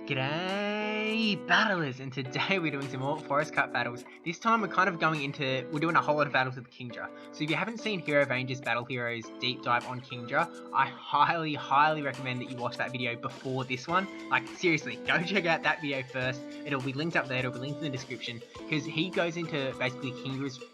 G'day battlers, and today we're doing some more Forest Cup battles. This time we're kind of we're doing a whole lot of battles with Kingdra. So if you haven't seen Hero Ranger's Battle Heroes deep dive on Kingdra, I highly recommend that you watch that video before this one. Like seriously, go check out that video first. It'll be linked up there, it'll be linked in the description, because he goes into basically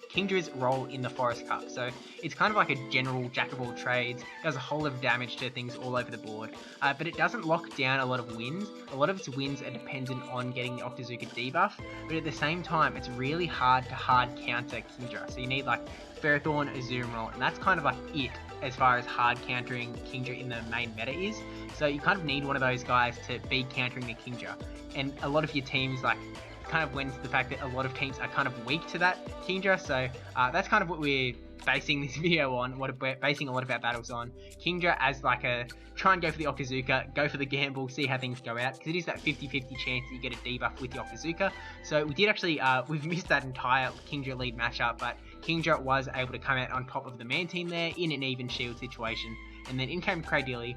Kingdra's role in the Forest Cup. So it's kind of like a general jack of all trades, does a whole lot of damage to things all over the board, but it doesn't lock down a lot of wins. A lot of its wins are dependent on getting the Octazooka debuff, but at the same time it's really hard to counter Kingdra. So you need like Ferrothorn, Azumarill, and that's kind of like it as far as hard countering Kingdra in the main meta is. So you kind of need one of those guys to be countering the Kingdra, and a lot of your teams like kind of went to the fact that a lot of teams are kind of weak to that Kingdra. So that's kind of what we're basing this video on, what we're basing a lot of our battles on. Kingdra as like a try and go for the Octazooka, go for the gamble, see how things go out, because it is that 50-50 chance that you get a debuff with the Octazooka. So we did actually, we've missed that entire Kingdra lead matchup, but Kingdra was able to come out on top of the man team there in an even shield situation, and then in came Cradilly.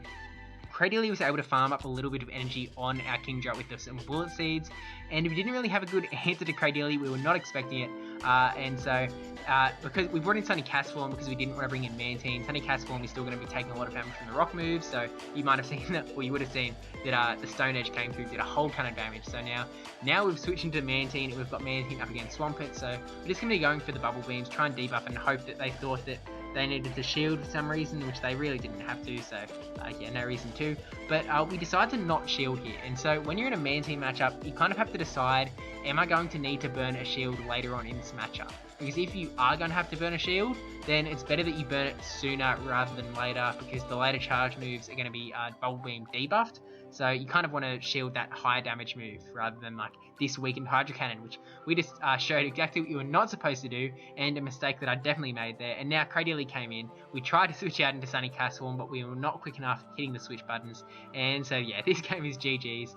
Cradilly was able to farm up a little bit of energy on our Kingdra with some bullet seeds, and we didn't really have a good answer to Cradilly. We were not expecting it, and so because we brought in Sunny Castform because we didn't want to bring in Mantine. Sunny Castform is still going to be taking a lot of damage from the rock moves, so you might have seen that, or you would have seen that the Stone Edge came through, did a whole ton of damage. So now we've switched into Mantine, we've got Mantine up against Swampert, so we're just going to be going for the bubble beams, try and debuff, and hope that they thought that they needed to shield for some reason, which they really didn't have to, so yeah, no reason to. But we decided to not shield here, and so when you're in a Mantine matchup, you kind of have to decide, am I going to need to burn a shield later on in this matchup? Because if you are going to have to burn a shield, then it's better that you burn it sooner rather than later, because the later charge moves are going to be Bubble Beam debuffed. So you kind of want to shield that higher damage move rather than like this weakened Hydro Cannon, which we just showed exactly what you were not supposed to do, and a mistake that I definitely made there. And now Cradilly came in. We tried to switch out into Sunny Castform, but we were not quick enough hitting the switch buttons. And so yeah, this game is GG's.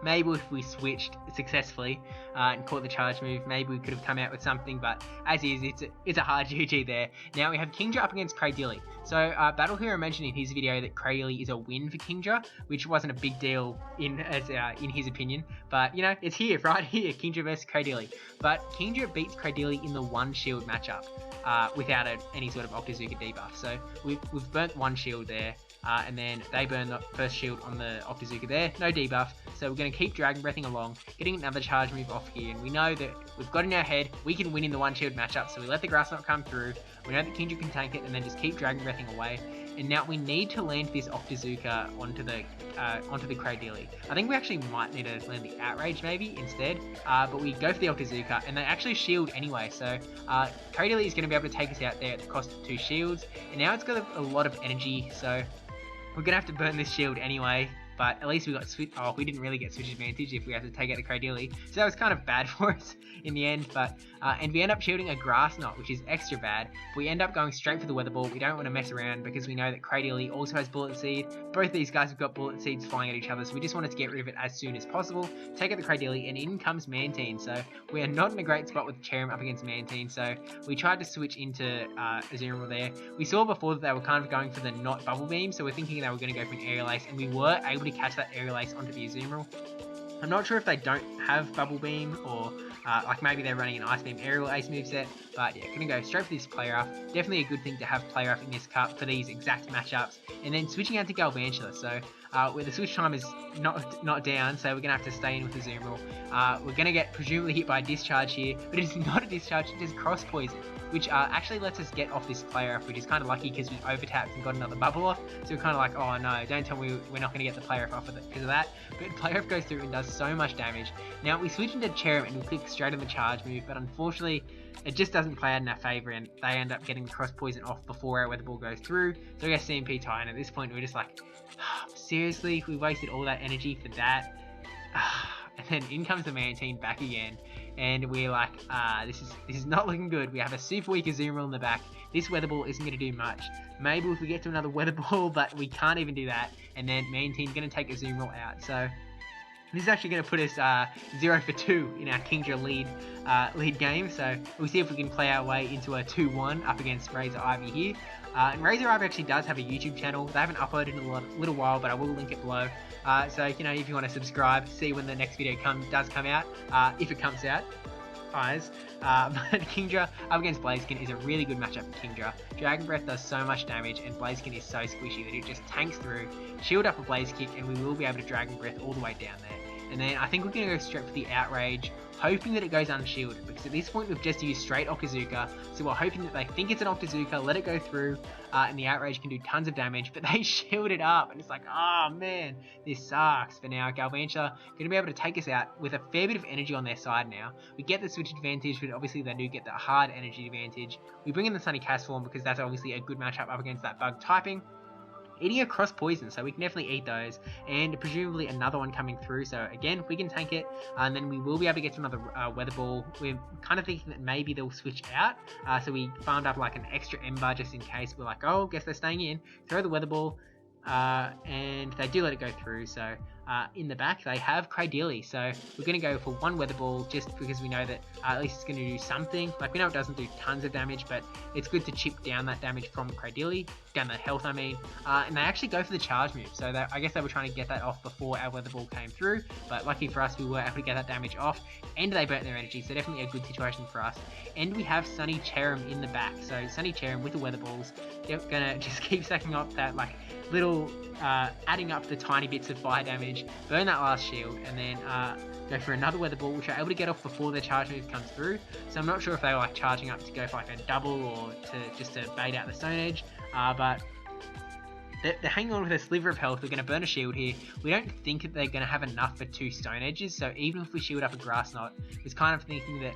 Maybe if we switched successfully and caught the charge move, maybe we could have come out with something, but as is, it's a hard GG there. Now we have Kingdra up against Cradilly. So Battle Hero mentioned in his video that Cradilly is a win for Kingdra, which wasn't a big deal in his opinion, but you know, it's here, right here, Kingdra versus Cradilly. But Kingdra beats Cradilly in the one shield matchup without any sort of Octazooka debuff. So we've burnt one shield there. And then they burn the first shield on the Octazooka there, no debuff, so we're going to keep Dragon Breathing along, getting another charge move off here, and we know that we've got in our head, we can win in the one shield matchup, so we let the Grass Knot come through, we know that Kingdra can tank it, and then just keep Dragon Breathing away, and now we need to land this Octazooka onto the Cradilly. I think we actually might need to land the Outrage maybe instead, but we go for the Octazooka, and they actually shield anyway, so Cradilly is going to be able to take us out there at the cost of 2 shields, and now it's got a lot of energy, so we're going to have to burn this shield anyway, but at least we got we didn't really get switch advantage if we had to take out the Cradilly, so that was kind of bad for us in the end, but and we end up shielding a Grass Knot, which is extra bad. We end up going straight for the Weather Ball. We don't want to mess around because we know that Cradilly also has Bullet Seed. Both these guys have got Bullet Seeds flying at each other, so we just wanted to get rid of it as soon as possible, take out the Cradilly, and in comes Mantine. So we are not in a great spot with Cherrim up against Mantine, so we tried to switch into Azumarill there. We saw before that they were kind of going for the not Bubble Beam, so we're thinking they were going to go for an Aerial Ace, and we were able to catch that Aerial Ace onto the Azumarill. I'm not sure if they don't have Bubble Beam, or like maybe they're running an Ice Beam Aerial Ace moveset, but yeah, gonna go straight for this Play Rough. Definitely a good thing to have Play Rough in this cup for these exact matchups, and then switching out to Galvantula. So where the switch time is not down, so we're gonna have to stay in with the Azumarill. We're gonna get presumably hit by a discharge here, but it's not a discharge, it is cross poison, which actually lets us get off this Play Rough, which is kind of lucky because we overtapped and got another bubble off. So we're kind of like, oh no, don't tell me we're not going to get the Play Rough off of it because of that. But Play Rough goes through and does so much damage. Now we switch into Cherrim and we click straight on the charge move, but unfortunately it just doesn't play out in our favour, and they end up getting the cross poison off before our Weather Ball goes through. So we get CMP tie, and at this point we're just like, seriously, we wasted all that energy for that. And then in comes the Mantine back again, and we're like, this is not looking good. We have a super weak Azumarill in the back. This Weather Ball isn't going to do much. Maybe if we get to another Weather Ball, but we can't even do that. And then Mantine's going to take Azumarill out. So This is actually going to put us 0 for 2 in our Kingdra lead game, so we'll see if we can play our way into a 2-1 up against Razor Ivy here. And Razor Ivy actually does have a YouTube channel. They haven't uploaded in a little while, but I will link it below. So, you know, if you want to subscribe, see when the next video does come out, if it comes out. But Kingdra up against Blaziken is a really good matchup for Kingdra. Dragon Breath does so much damage, and Blaziken is so squishy that it just tanks through, shield up a Blaze Kick, and we will be able to Dragon Breath all the way down there. And then I think we're going to go straight for the Outrage, hoping that it goes unshielded, because at this point we've just used straight Octazooka, so we're hoping that they think it's an Octazooka, let it go through, and the Outrage can do tons of damage, but they shield it up, and it's like, oh man, this sucks. For now, Galvantula going to be able to take us out with a fair bit of energy on their side now. We get the switch advantage, but obviously they do get the hard energy advantage. We bring in the Sunny Castform because that's obviously a good matchup up against that bug typing. Eating a cross poison, so we can definitely eat those, and presumably another one coming through, so again, we can tank it, and then we will be able to get to another Weather Ball. We're kind of thinking that maybe they'll switch out, so we farmed up like an extra Ember just in case. We're like, oh, guess they're staying in, throw the Weather Ball, and they do let it go through, so in the back they have Cradily, so we're going to go for one Weather Ball just because we know that at least it's going to do something. Like, we know it doesn't do tons of damage, but it's good to chip down that damage from Cradily, down the health I mean, and they actually go for the charge move, so I guess they were trying to get that off before our Weather Ball came through, but lucky for us we were able to get that damage off, and they burnt their energy, so definitely a good situation for us. And we have Sunny Cherrim in the back, so Sunny Cherrim with the Weather Balls, they're going to just keep stacking up that like little adding up the tiny bits of fire damage, burn that last shield, and then go for another Weather Ball, which are able to get off before their charge move comes through. So I'm not sure if they were like charging up to go for like a double or just to bait out the Stone Edge, but they're hanging on with a sliver of health. We're going to burn a shield here. We don't think that they're going to have enough for 2 Stone Edges, so even if we shield up a Grass Knot, it's kind of thinking that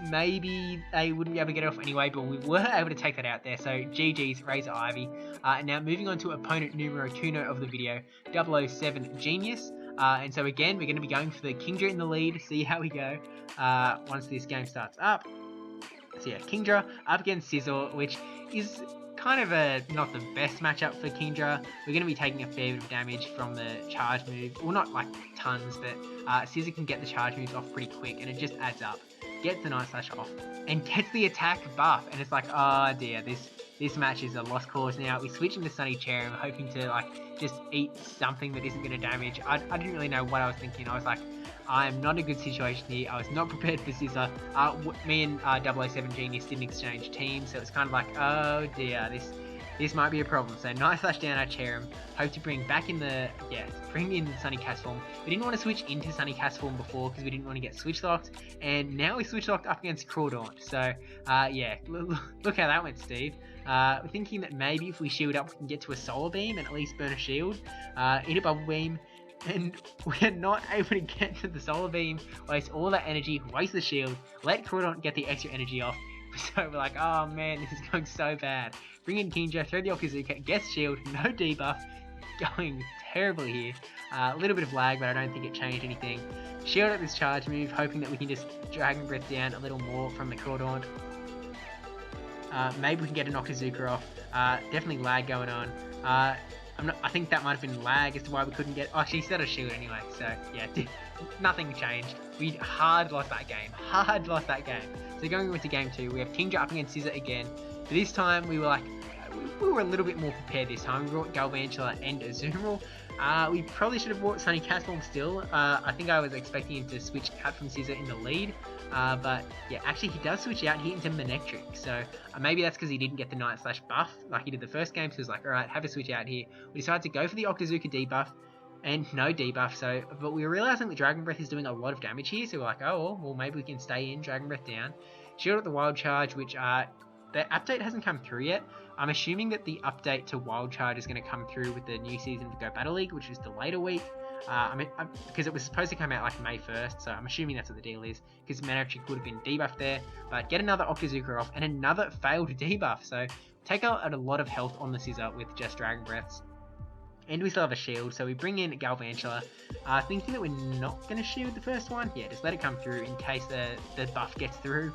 maybe they wouldn't be able to get it off anyway, but we were able to take that out there, so GG's Razor Ivy. And now moving on to opponent numero 2 of the video, 007 Genius. And so again, we're going to be going for the Kingdra in the lead, see how we go once this game starts up. So yeah, Kingdra up against Scizor, which is kind of not the best matchup for Kingdra. We're going to be taking a fair bit of damage from the charge move, well, not like tons, but Scizor can get the charge moves off pretty quick, and it just adds up. Gets the Night Slash off, and gets the attack buff, and it's like, oh dear, this match is a lost cause now. We switch into Sunny Cherrim, hoping to like just eat something that isn't going to damage. I didn't really know what I was thinking. I was like, I'm not in a good situation here. I was not prepared for Scizor. Me and 007 Genius didn't exchange teams, so it's kind of like, oh dear, this might be a problem. So Night Slash down our Cherrim. Hope to bring back in the Sunny Castform. We didn't want to switch into Sunny Castform before because we didn't want to get switch locked, and now we switch locked up against Crawdaunt. So yeah, look how that went, Steve. We're thinking that maybe if we shield up, we can get to a Solar Beam and at least burn a shield, eat a Bubble Beam, and we're not able to get to the Solar Beam, waste all that energy, waste the shield, let Crawdaunt get the extra energy off. So we're like, oh man, this is going so bad. Bring in Kingdra, throw the Octazooka, gets shield, no debuff, going terribly here. A little bit of lag, but I don't think it changed anything. Shield at this charge move, hoping that we can just Dragon Breath down a little more from the Crawdaunt. Maybe we can get an Octazooka off. Definitely lag going on. I think that might have been lag as to why we couldn't get. Oh, she set a shield anyway, so yeah, nothing changed. We hard lost that game. So going into game 2, we have Kingdra up against Scizor again. But this time we were a little bit more prepared this time. We brought Galvantula and Azumarill. We probably should have brought Sunny Castform still. I think I was expecting him to switch cut from Scizor in the lead. But yeah, actually he does switch out here into Manectric. So maybe that's because he didn't get the Night Slash buff like he did the first game. So he was like, alright, have a switch out here. We decided to go for the Octazooka debuff. And no debuff, but we were realizing that Dragon Breath is doing a lot of damage here, so we're like, oh, well, maybe we can stay in, Dragon Breath down. Shield at the Wild Charge, which, the update hasn't come through yet. I'm assuming that the update to Wild Charge is going to come through with the new season of Go Battle League, which is delayed a week. Because it was supposed to come out like May 1st, so I'm assuming that's what the deal is, because Manectric would have been debuffed there, but get another Octazooka off, and another failed debuff, so take out a lot of health on the Scizor with just Dragon Breaths. And we still have a shield, so we bring in Galvantula, thinking that we're not going to shield the first one. Yeah, just let it come through in case the buff gets through.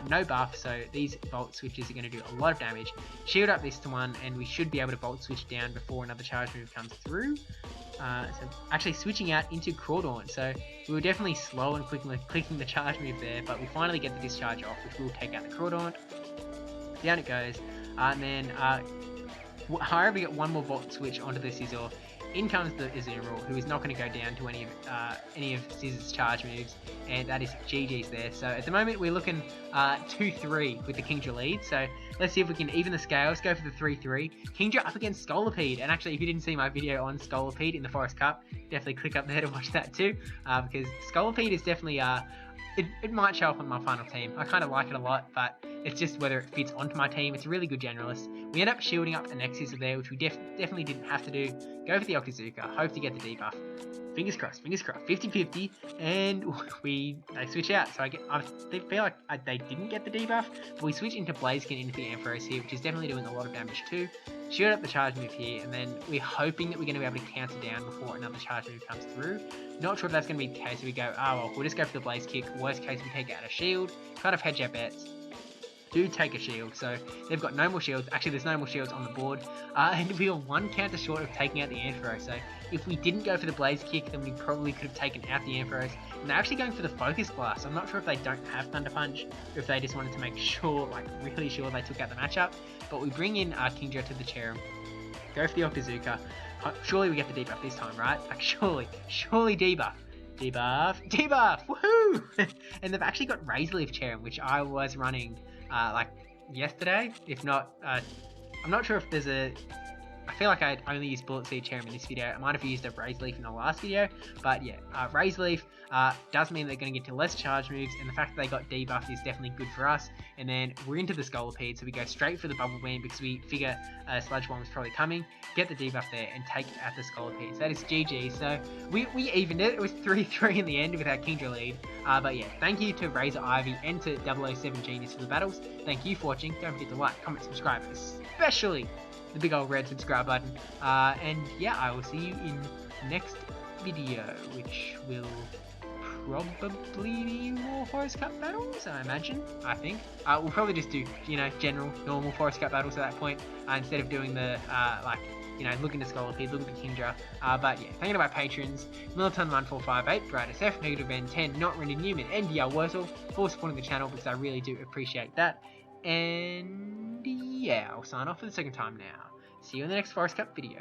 no buff, so these Volt Switches are going to do a lot of damage. Shield up this to 1, and we should be able to Volt Switch down before another charge move comes through. So actually switching out into Crawdaunt, so we were definitely slow and clicking the charge move there, but we finally get the discharge off, which will take out the Crawdaunt. Down it goes, and then however we get one more Volt Switch onto the Scizor, in comes the Azumarill, who is not going to go down to any of Scizor's charge moves, and that is GG's there. So at the moment we're looking 2-3 with the Kingdra lead, so let's see if we can even the scales, go for the 3-3. Kingdra up against Scolipede, and actually if you didn't see my video on Scolipede in the Forest Cup, definitely click up there to watch that too, because Scolipede is definitely, it might show up on my final team. I kind of like it a lot, but it's just whether it fits onto my team. It's a really good generalist. We end up shielding up the next Scizor there, which we definitely didn't have to do. Go for the Octazooka, hope to get the debuff. Fingers crossed, 50-50, and they switch out. So I feel like they didn't get the debuff, but we switch into Blaziken into the Ampharos here, which is definitely doing a lot of damage too. Shield up the charge move here, and then we're hoping that we're going to be able to counter down before another charge move comes through. Not sure if that's going to be the case. So we go, oh well, we'll just go for the Blaze Kick. Worst case, we take out a shield. Kind of hedge our bets. Do take a shield, so they've got no more shields. Actually, there's no more shields on the board, and we are one counter short of taking out the Ampharos. So if we didn't go for the Blaze Kick, then we probably could have taken out the Ampharos. And they're actually going for the Focus Blast. I'm not sure if they don't have Thunder Punch, or if they just wanted to make sure, like really sure, they took out the matchup. But we bring in Kingdra to the Cherrim, go for the Octazooka. Surely we get the debuff this time, right? Like surely debuff. Debuff! Woohoo! And they've actually got Razor Leaf Cherrim, which I was running like yesterday, if not, I'm not sure if there's I feel like I only used Bullet Seed Cherrim in this video. I might have used a Razor Leaf in the last video, but yeah, Razor Leaf does mean they're going to get to less charge moves, and the fact that they got debuffed is definitely good for us. And then we're into the Scolipede, so we go straight for the Bubble Beam because we figure Sludge Bomb is probably coming, get the debuff there, and take it at the Scolipede. So that is GG. So we evened it. It was 3-3 in the end with our Kingdra lead. But yeah, thank you to Razor Ivy and to 007 Genius for the battles. Thank you for watching. Don't forget to like, comment, subscribe, especially the big old red subscribe button. And yeah, I will see you in the next video, which will probably be more Forest Cup battles, I imagine. I think. We'll probably just do, general, normal Forest Cup battles at that point, instead of doing the, looking to Scolipede, looking to Kingdra. But yeah, thank you to my patrons, Militon1458, brajSF, NotRandyN3wman, NotRandyN3wman and Yahwertle for supporting the channel, because I really do appreciate that. And yeah, I'll sign off for the second time now. See you in the next Forest Cup video.